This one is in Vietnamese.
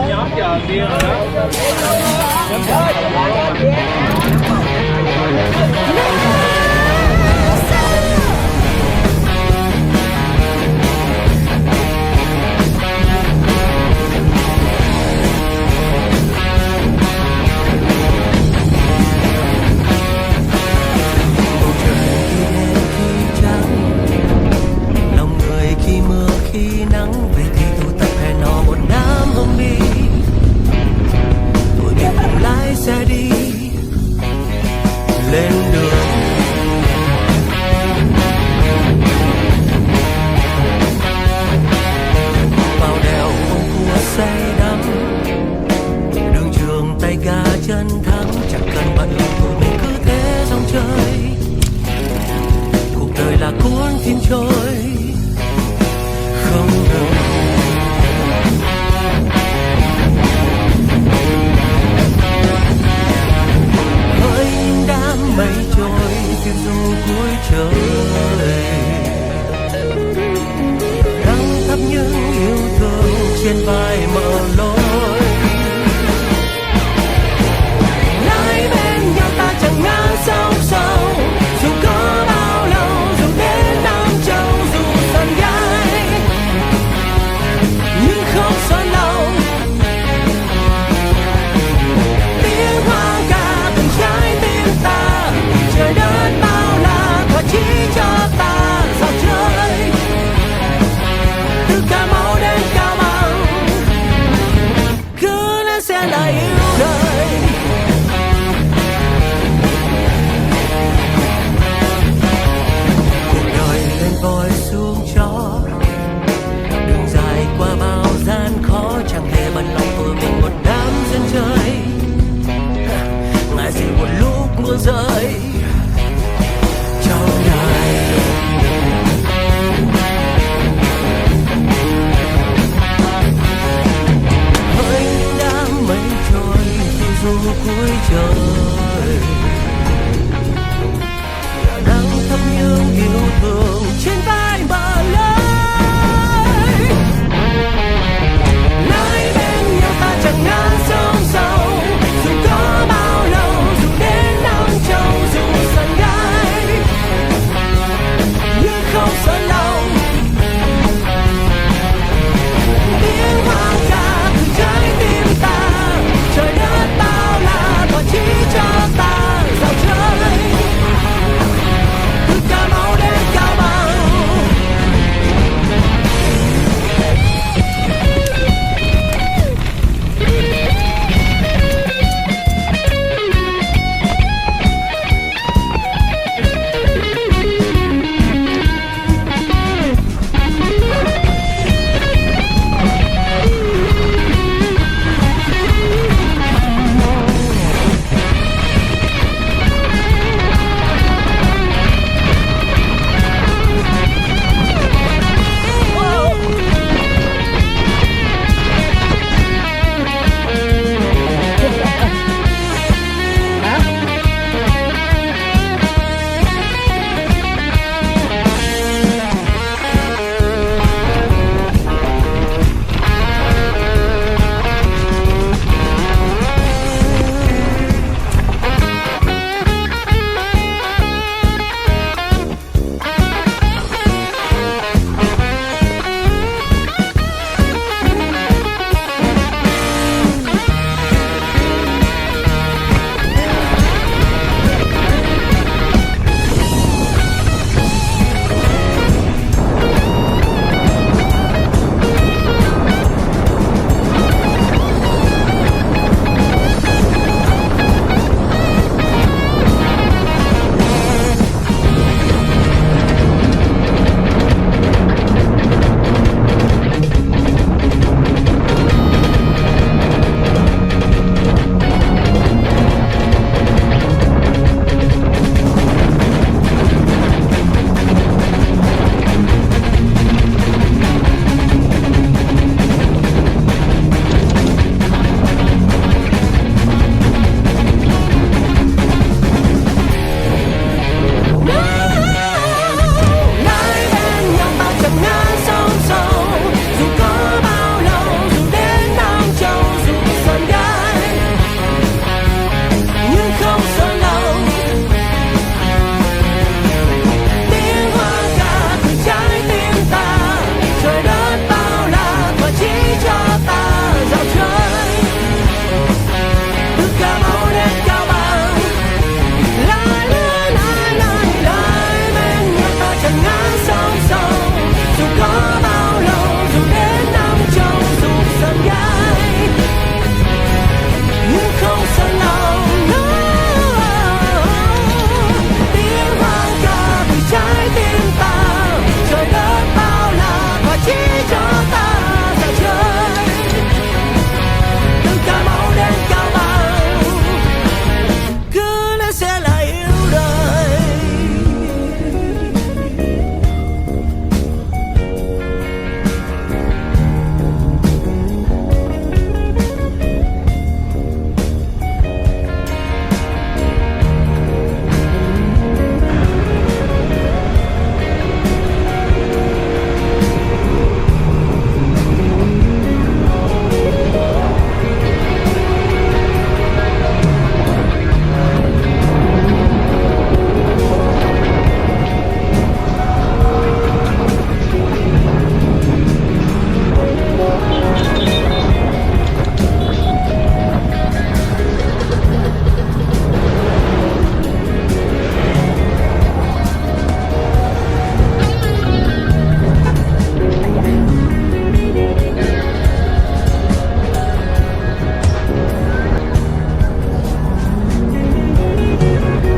Nhóm chờ kia rồi đó. Khi mưa khi nắng về thì tụ tập hẹn hò một đám hommie, tụi mình cùng lái xe đi lên đường. Vào đèo không cua say đắm, đường trường tay ga chân thắng, chẳng cần bận lòng tụi mình cứ thế dòng chơi. Cuộc đời là cuốn phim trôi không ngừng. Hỡi những đám mây trôi phiêu du cuối trời, đắng thắp những yêu thương trên vai